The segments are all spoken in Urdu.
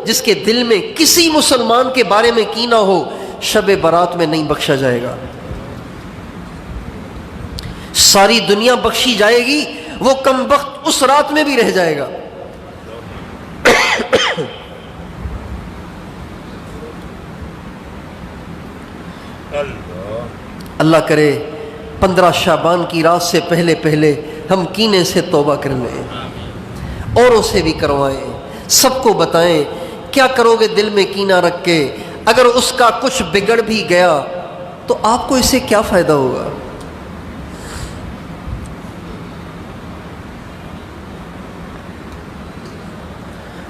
جس کے دل میں کسی مسلمان کے بارے میں کینہ ہو شب برات میں نہیں بخشا جائے گا. ساری دنیا بخشی جائے گی، وہ کم وقت اس رات میں بھی رہ جائے گا. اللہ کرے 15 شعبان کی رات سے پہلے پہلے ہم کینے سے توبہ کر لیں، اوروں سے بھی کروائیں، سب کو بتائیں. کیا کرو گے دل میں کینہ رکھ کے؟ اگر اس کا کچھ بگڑ بھی گیا تو آپ کو اس سے کیا فائدہ ہوگا؟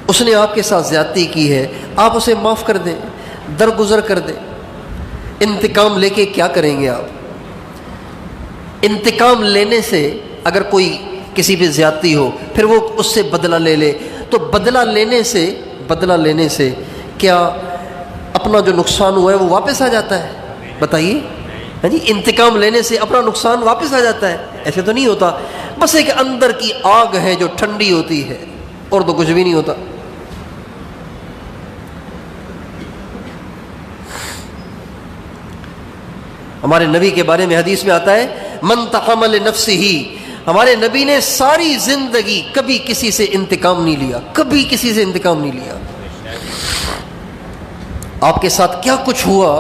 اس نے آپ کے ساتھ زیادتی کی ہے، آپ اسے معاف کر دیں، درگزر کر دیں. انتقام لے کے کیا کریں گے آپ؟ انتقام لینے سے اگر کوئی کسی پہ زیادتی ہو پھر وہ اس سے بدلہ لے لے تو بدلہ لینے سے کیا اپنا جو نقصان ہوا ہے وہ واپس آ جاتا ہے؟ بتائیے. ہاں جی، انتقام لینے سے اپنا نقصان واپس آ جاتا ہے؟ ایسے تو نہیں ہوتا. بس ایک اندر کی آگ ہے جو ٹھنڈی ہوتی ہے، اور تو کچھ بھی نہیں ہوتا. ہمارے نبی کے بارے میں حدیث میں آتا ہے من تقم لنفسہ، ہمارے نبی نے ساری زندگی کبھی کسی سے انتقام نہیں لیا، کبھی کسی سے انتقام نہیں لیا. آپ کے ساتھ کیا کچھ ہوا،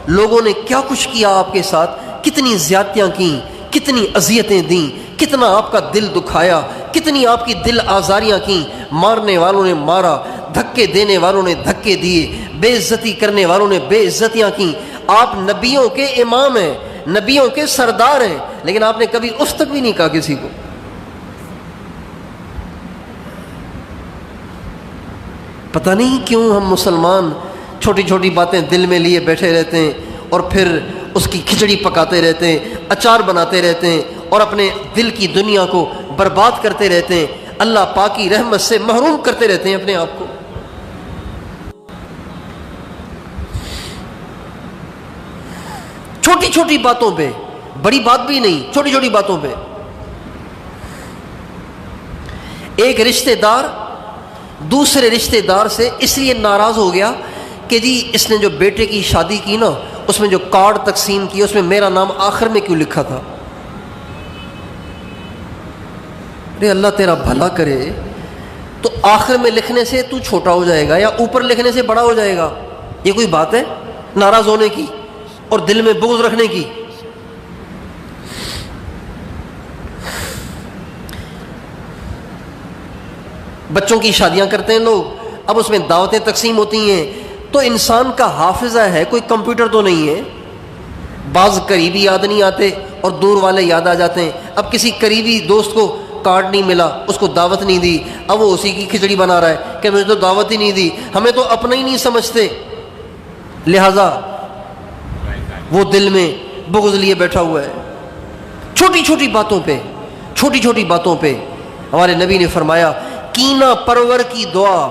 لوگوں نے کیا کچھ کیا آپ کے ساتھ، کتنی زیادتیاں کیں، کتنی اذیتیں دیں، کتنا آپ کا دل دکھایا، کتنی آپ کی دل آزاریاں کیں. مارنے والوں نے مارا، دھکے دینے والوں نے دھکے دیے، بے عزتی کرنے والوں نے بے عزتیاں کیں. آپ نبیوں کے امام ہیں، نبیوں کے سردار ہیں، لیکن آپ نے کبھی اف تک بھی نہیں کہا کسی کو. پتہ نہیں کیوں ہم مسلمان چھوٹی چھوٹی باتیں دل میں لیے بیٹھے رہتے ہیں اور پھر اس کی کھچڑی پکاتے رہتے ہیں، اچار بناتے رہتے ہیں اور اپنے دل کی دنیا کو برباد کرتے رہتے ہیں، اللہ پاک کی رحمت سے محروم کرتے رہتے ہیں اپنے آپ کو. چھوٹی چھوٹی باتوں پہ، بڑی بات بھی نہیں، چھوٹی چھوٹی باتوں پہ. ایک رشتہ دار دوسرے رشتہ دار سے اس لیے ناراض ہو گیا کہ جی اس نے جو بیٹے کی شادی کی نا اس میں جو کارڈ تقسیم کیا اس میں میرا نام آخر میں کیوں لکھا تھا؟ ارے اللہ تیرا بھلا کرے، تو آخر میں لکھنے سے تو چھوٹا ہو جائے گا یا اوپر لکھنے سے بڑا ہو جائے گا؟ یہ کوئی بات ہے ناراض ہونے کی اور دل میں بغض رکھنے کی؟ بچوں کی شادیاں کرتے ہیں لوگ، اب اس میں دعوتیں تقسیم ہوتی ہیں تو انسان کا حافظہ ہے، کوئی کمپیوٹر تو نہیں ہے. بعض قریبی یاد نہیں آتے اور دور والے یاد آ جاتے ہیں. اب کسی قریبی دوست کو کارڈ نہیں ملا، اس کو دعوت نہیں دی، اب وہ اسی کی کھچڑی بنا رہا ہے کہ مجھے تو دعوت ہی نہیں دی، ہمیں تو اپنا ہی نہیں سمجھتے، لہذا وہ دل میں بغض لیے بیٹھا ہوا ہے. چھوٹی چھوٹی باتوں پہ ہمارے نبی نے فرمایا کینہ پرور کی دعا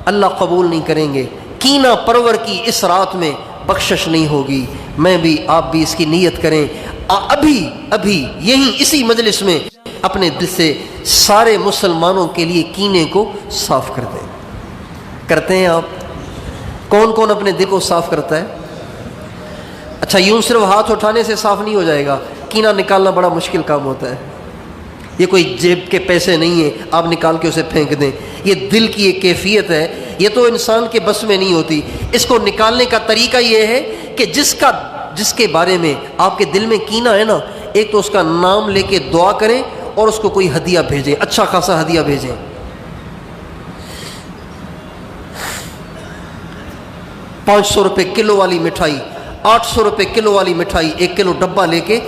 اللہ قبول نہیں کریں گے، کینہ پرور کی اس رات میں بخشش نہیں ہوگی. میں بھی آپ بھی اس کی نیت کریں، ابھی یہیں اسی مجلس میں اپنے دل سے سارے مسلمانوں کے لیے کینے کو صاف کر دیں. کرتے ہیں آپ؟ کون کون اپنے دل کو صاف کرتا ہے؟ اچھا، یوں صرف ہاتھ اٹھانے سے صاف نہیں ہو جائے گا، کینہ نکالنا بڑا مشکل کام ہوتا ہے. یہ کوئی جیب کے پیسے نہیں ہیں آپ نکال کے اسے پھینک دیں، یہ دل کی ایک کیفیت ہے، یہ تو انسان کے بس میں نہیں ہوتی. اس کو نکالنے کا طریقہ یہ ہے کہ جس کے بارے میں آپ کے دل میں کینہ ہے نا، ایک تو اس کا نام لے کے دعا کریں اور اس کو کوئی ہدیہ بھیجیں، اچھا خاصا ہدیہ بھیجیں. 500 روپے کلو والی مٹھائی، 800 روپے کلو والی مٹھائی، 1 کلو ڈبہ لے کے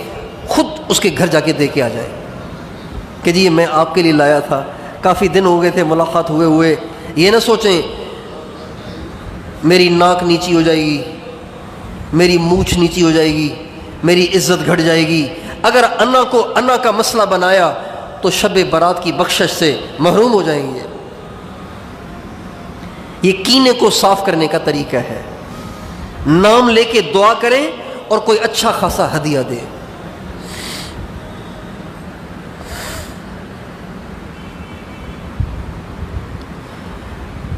خود اس کے گھر جا کے دے کے آ جائے کہ جی میں آپ کے لیے لایا تھا، کافی دن ہو گئے تھے ملاقات ہوئے. یہ نہ سوچیں میری ناک نیچی ہو جائے گی، میری مونچھ نیچی ہو جائے گی، میری عزت گھٹ جائے گی. اگر انا کا مسئلہ بنایا تو شب برات کی بخشش سے محروم ہو جائیں گے. یہ کینے کو صاف کرنے کا طریقہ ہے. نام لے کے دعا کریں اور کوئی اچھا خاصا ہدیہ دے.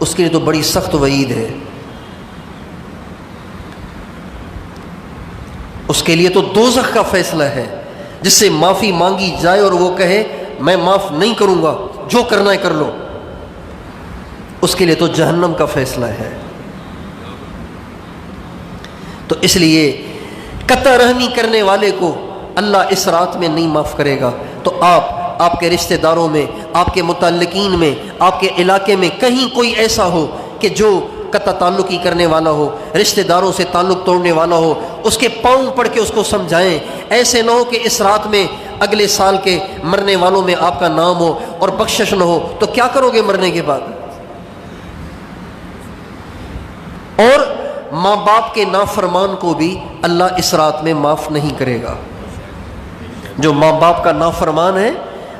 اس کے لیے تو بڑی سخت وعید ہے. اس کے لیے تو دوزخ کا فیصلہ ہے. جس سے معافی مانگی جائے اور وہ کہے میں معاف نہیں کروں گا، جو کرنا ہے کر لو، اس کے لیے تو جہنم کا فیصلہ ہے. تو اس لیے قطع رحمی کرنے والے کو اللہ اس رات میں نہیں معاف کرے گا. تو آپ کے رشتہ داروں میں، آپ کے متعلقین میں، آپ کے علاقے میں کہیں کوئی ایسا ہو کہ جو قطع تعلقی کرنے والا ہو، رشتہ داروں سے تعلق توڑنے والا ہو، اس کے پاؤں پڑھ کے اس کو سمجھائیں. ایسے نہ ہو کہ اس رات میں اگلے سال کے مرنے والوں میں آپ کا نام ہو اور بخشش نہ ہو، تو کیا کرو گے مرنے کے بعد؟ اور ماں باپ کے نافرمان کو بھی اللہ اس رات میں معاف نہیں کرے گا. جو ماں باپ کا نافرمان ہے،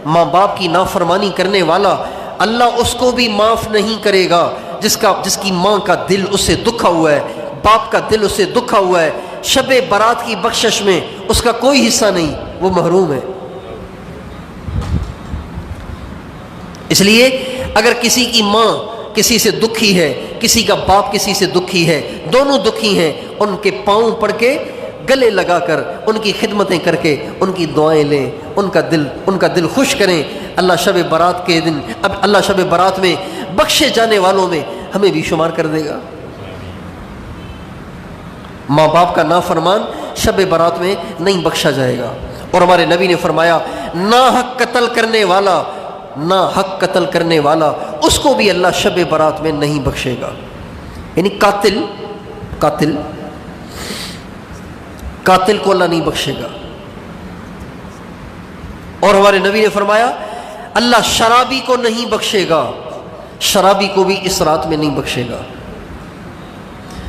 ماں باپ کی نافرمانی کرنے والا، اللہ اس کو بھی معاف نہیں کرے گا. جس کی ماں کا دل اس سے دکھا ہوا ہے، باپ کا دل اس سے دکھا ہوا ہے، شب برات کی بخشش میں اس کا کوئی حصہ نہیں، وہ محروم ہے. اس لیے اگر کسی کی ماں کسی سے دکھی ہے، کسی کا باپ کسی سے دکھی ہے، دونوں دکھی ہیں، ان کے پاؤں پڑ کے گلے لگا کر ان کی خدمتیں کر کے ان کی دعائیں لیں، ان کا دل خوش کریں. اللہ شب برات کے دن، اب اللہ شب برات میں بخشے جانے والوں میں ہمیں بھی شمار کر دے گا. ماں باپ کا نافرمان شب برات میں نہیں بخشا جائے گا. اور ہمارے نبی نے فرمایا ناحق قتل کرنے والا اس کو بھی اللہ شب برات میں نہیں بخشے گا. یعنی قاتل کو اللہ نہیں بخشے گا. اور ہمارے نبی نے فرمایا اللہ شرابی کو نہیں بخشے گا، شرابی کو بھی اس رات میں نہیں بخشے گا.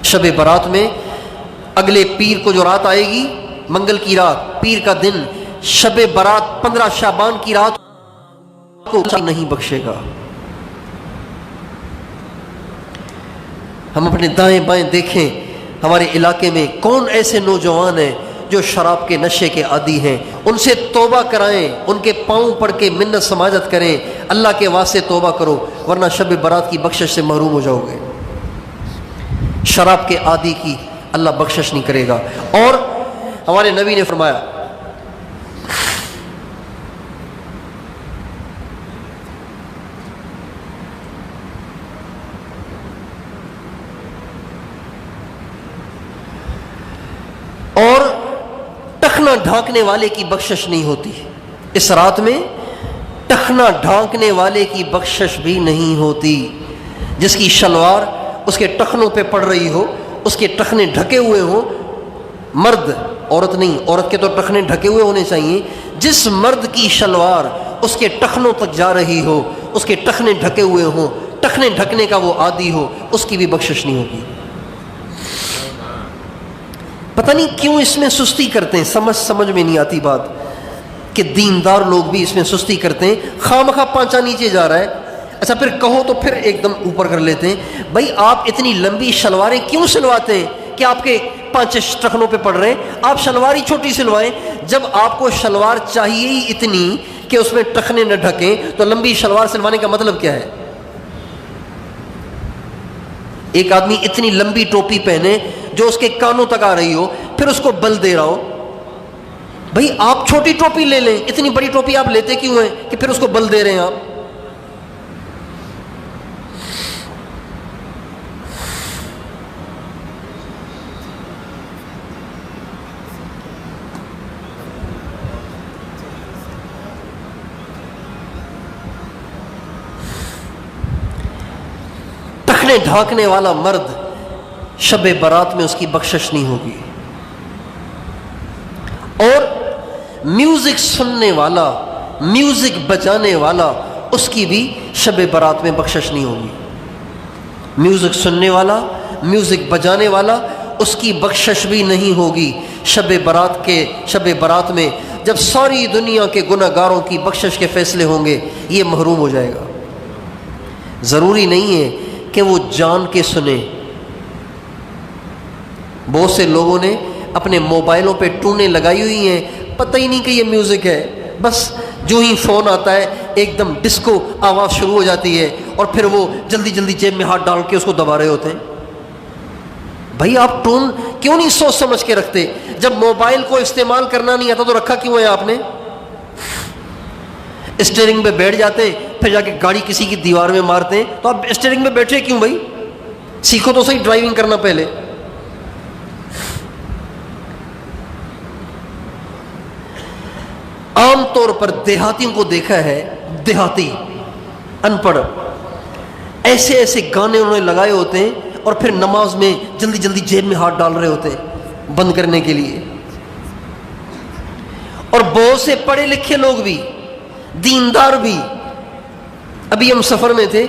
شب برات میں اگلے پیر کو جو رات آئے گی، منگل کی رات، پیر کا دن، شب برات 15 شعبان کی رات کو نہیں بخشے گا. ہم اپنے دائیں بائیں دیکھیں، ہمارے علاقے میں کون ایسے نوجوان ہیں جو شراب کے نشے کے عادی ہیں. ان سے توبہ کرائیں، ان کے پاؤں پڑھ کے منت سماجت کریں، اللہ کے واسطے توبہ کرو، ورنہ شب برات کی بخشش سے محروم ہو جاؤ گے. شراب کے عادی کی اللہ بخشش نہیں کرے گا. اور ہمارے نبی نے فرمایا اور ٹخنا ڈھانکنے والے کی بخشش نہیں ہوتی. اس رات میں ٹخنا ڈھانکنے والے کی بخشش بھی نہیں ہوتی. جس کی شلوار اس کے ٹخنوں پہ پڑ رہی ہو، اس کے ٹخنے ڈھکے ہوئے ہوں، مرد، عورت نہیں، عورت کے تو ٹخنے ڈھکے ہوئے ہونے چاہیے. جس مرد کی شلوار اس کے ٹخنوں تک جا رہی ہو، اس کے ٹخنے ڈھکے ہوئے ہوں، ٹخنے ڈھکنے کا وہ عادی ہو، اس کی بھی بخشش نہیں ہوگی. پتہ نہیں کیوں اس میں سستی کرتے ہیں، سمجھ میں نہیں آتی بات کہ دیندار لوگ بھی اس میں سستی کرتے ہیں. خواہ پانچا نیچے جا رہا ہے، اچھا پھر کہو تو پھر ایک دم اوپر کر لیتے ہیں. بھائی آپ اتنی لمبی شلواریں کیوں سلواتے ہیں کہ آپ کے 5 ٹخنوں پہ پڑ رہے ہیں؟ آپ شلوار ہی چھوٹی سلوائیں. جب آپ کو شلوار چاہیے ہی اتنی کہ اس میں ٹخنے نہ ڈھکیں، تو لمبی شلوار سلوانے کا مطلب کیا ہے؟ ایک آدمی اتنی لمبی ٹوپی پہنے جو اس کے کانوں تک آ رہی ہو، پھر اس کو بل دے رہا ہو. بھائی آپ چھوٹی ٹوپی لے لیں، اتنی بڑی ٹوپی آپ لیتے کیوں ہیں کہ پھر اس کو بل دے رہے ہیں آپ؟ ٹخنے ڈھانکنے والا مرد شب برات میں اس کی بخشش نہیں ہوگی. اور میوزک سننے والا، میوزک بجانے والا، اس کی بھی شب برات میں بخشش نہیں ہوگی. میوزک سننے والا، میوزک بجانے والا، اس کی بخشش بھی نہیں ہوگی. شب برات میں جب ساری دنیا کے گناہ گاروں کی بخشش کے فیصلے ہوں گے، یہ محروم ہو جائے گا. ضروری نہیں ہے کہ وہ جان کے سنے. بہت سے لوگوں نے اپنے موبائلوں پہ ٹونیں لگائی ہوئی ہیں، پتہ ہی نہیں کہ یہ میوزک ہے. بس جو ہی فون آتا ہے ایک دم ڈسکو آواز شروع ہو جاتی ہے اور پھر وہ جلدی جلدی جیب میں ہاتھ ڈال کے اس کو دبا رہے ہوتے ہیں. بھائی آپ ٹون کیوں نہیں سوچ سمجھ کے رکھتے؟ جب موبائل کو استعمال کرنا نہیں آتا تو رکھا کیوں ہے آپ نے؟ اسٹیئرنگ پہ بیٹھ جاتے ہیں پھر جا کے گاڑی کسی کی دیوار میں مارتے ہیں، تو آپ اسٹیئرنگ پہ بیٹھے کیوں بھائی؟ سیکھو تو صحیح ڈرائیونگ کرنا پہلے. عام طور پر دیہاتیوں کو دیکھا ہے، دیہاتی ان پڑھ ایسے ایسے گانے انہوں نے لگائے ہوتے ہیں اور پھر نماز میں جلدی جلدی جیب میں ہاتھ ڈال رہے ہوتے ہیں بند کرنے کے لیے. اور بہت سے پڑھے لکھے لوگ بھی، دیندار بھی. ابھی ہم سفر میں تھے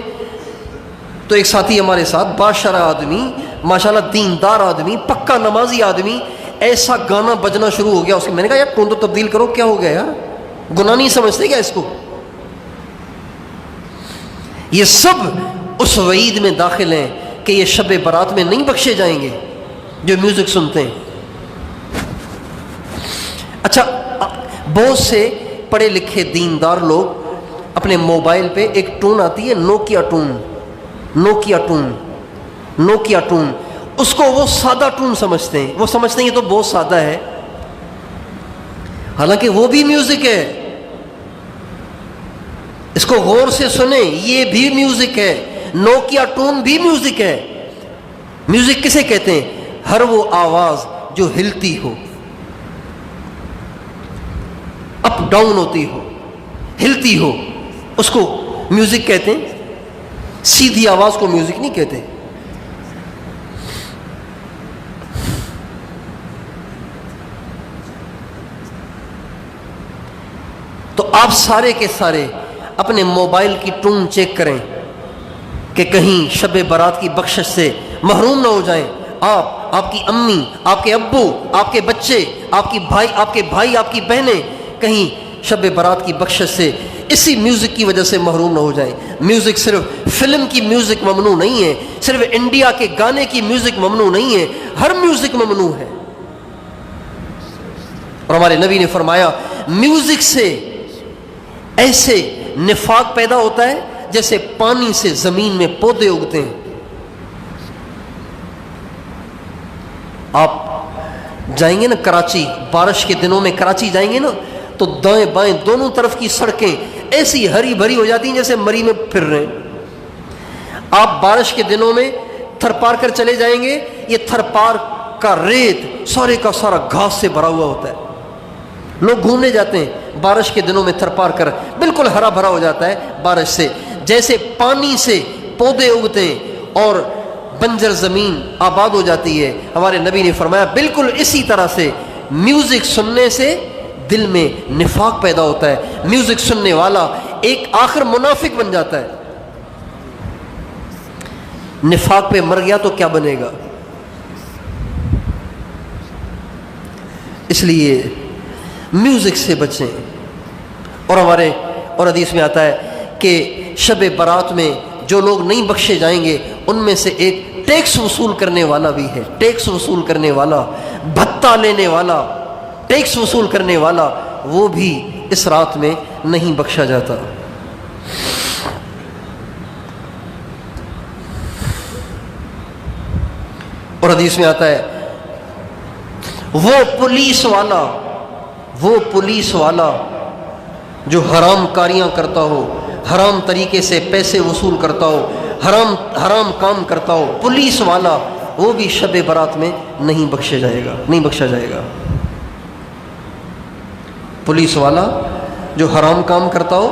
تو ایک ساتھی ہمارے ساتھ باشرہ آدمی، ماشاءاللہ دیندار آدمی، پکا نمازی آدمی، ایسا گانا بجنا شروع ہو گیا اس کے. میں نے کہا یار ٹون تو تبدیل کرو، کیا ہو گیا یار؟ گناہ نہیں سمجھتے کیا اس کو؟ یہ سب اس وعید میں داخل ہیں کہ یہ شب برات میں نہیں بخشے جائیں گے جو میوزک سنتے ہیں. اچھا، بہت سے پڑھے لکھے دیندار لوگ اپنے موبائل پہ ایک ٹون آتی ہے Nokia tone, Nokia tone, Nokia tone, اس کو وہ سادہ ٹون سمجھتے ہیں. وہ سمجھتے ہیں یہ تو بہت سادہ ہے، حالانکہ وہ بھی میوزک ہے. اس کو غور سے سنیں، یہ بھی میوزک ہے. نوکیا ٹون بھی میوزک ہے. میوزک کسے کہتے ہیں؟ ہر وہ آواز جو ہلتی ہو، اپ ڈاؤن ہوتی ہو، ہلتی ہو، اس کو میوزک کہتے ہیں. سیدھی آواز کو میوزک نہیں کہتے. تو آپ سارے کے سارے اپنے موبائل کی ٹون چیک کریں کہ کہیں شب برات کی بخشش سے محروم نہ ہو جائیں. آپ کی امی، آپ کے ابو، آپ کے بچے، آپ کے بھائی، آپ کی بہنیں کہیں شب برات کی بخشش سے اسی میوزک کی وجہ سے محروم نہ ہو جائیں. میوزک صرف فلم کی میوزک ممنوع نہیں ہے، صرف انڈیا کے گانے کی میوزک ممنوع نہیں ہے، ہر میوزک ممنوع ہے. اور ہمارے نبی نے فرمایا میوزک سے ایسے نفاق پیدا ہوتا ہے جیسے پانی سے زمین میں پودے اگتے ہیں. آپ جائیں گے نا کراچی، بارش کے دنوں میں کراچی جائیں گے نا تو دائیں بائیں دونوں طرف کی سڑکیں ایسی ہری بھری ہو جاتی ہیں جیسے مری میں پھر رہے ہیں. آپ بارش کے دنوں میں تھر پار کر چلے جائیں گے، یہ تھر پار کا ریت سارے کا سارا گھاس سے بھرا ہوا ہوتا ہے. لوگ گھومنے جاتے ہیں بارش کے دنوں میں تھر پار کر، بالکل ہرا بھرا ہو جاتا ہے بارش سے. جیسے پانی سے پودے اگتے ہیں اور بنجر زمین آباد ہو جاتی ہے، ہمارے نبی نے فرمایا بالکل اسی طرح سے میوزک سننے سے دل میں نفاق پیدا ہوتا ہے. میوزک سننے والا ایک آخر منافق بن جاتا ہے. نفاق پہ مر گیا تو کیا بنے گا؟ اس لیے میوزک سے بچیں. اور حدیث میں آتا ہے کہ شب برات میں جو لوگ نہیں بخشے جائیں گے ان میں سے ایک ٹیکس وصول کرنے والا بھی ہے. ٹیکس وصول کرنے والا، بھتہ لینے والا، ٹیکس وصول کرنے والا، وہ بھی اس رات میں نہیں بخشا جاتا. اور حدیث میں آتا ہے وہ پولیس والا جو حرام کاریاں کرتا ہو، حرام طریقے سے پیسے وصول کرتا ہو، حرام کام کرتا ہو، پولیس والا، وہ بھی شب برات میں نہیں بخشا جائے گا. پولیس والا جو حرام کام کرتا ہو،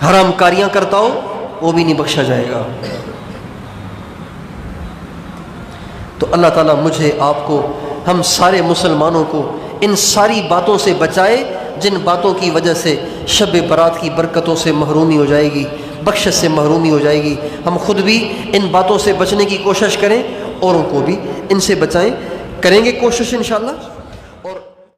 حرام کاریاں کرتا ہو، وہ بھی نہیں بخشا جائے گا. تو اللہ تعالیٰ مجھے، آپ کو، ہم سارے مسلمانوں کو ان ساری باتوں سے بچائے جن باتوں کی وجہ سے شب برات کی برکتوں سے محرومی ہو جائے گی، بخشش سے محرومی ہو جائے گی. ہم خود بھی ان باتوں سے بچنے کی کوشش کریں، اوروں کو بھی ان سے بچائیں. کریں گے کوشش انشاءاللہ.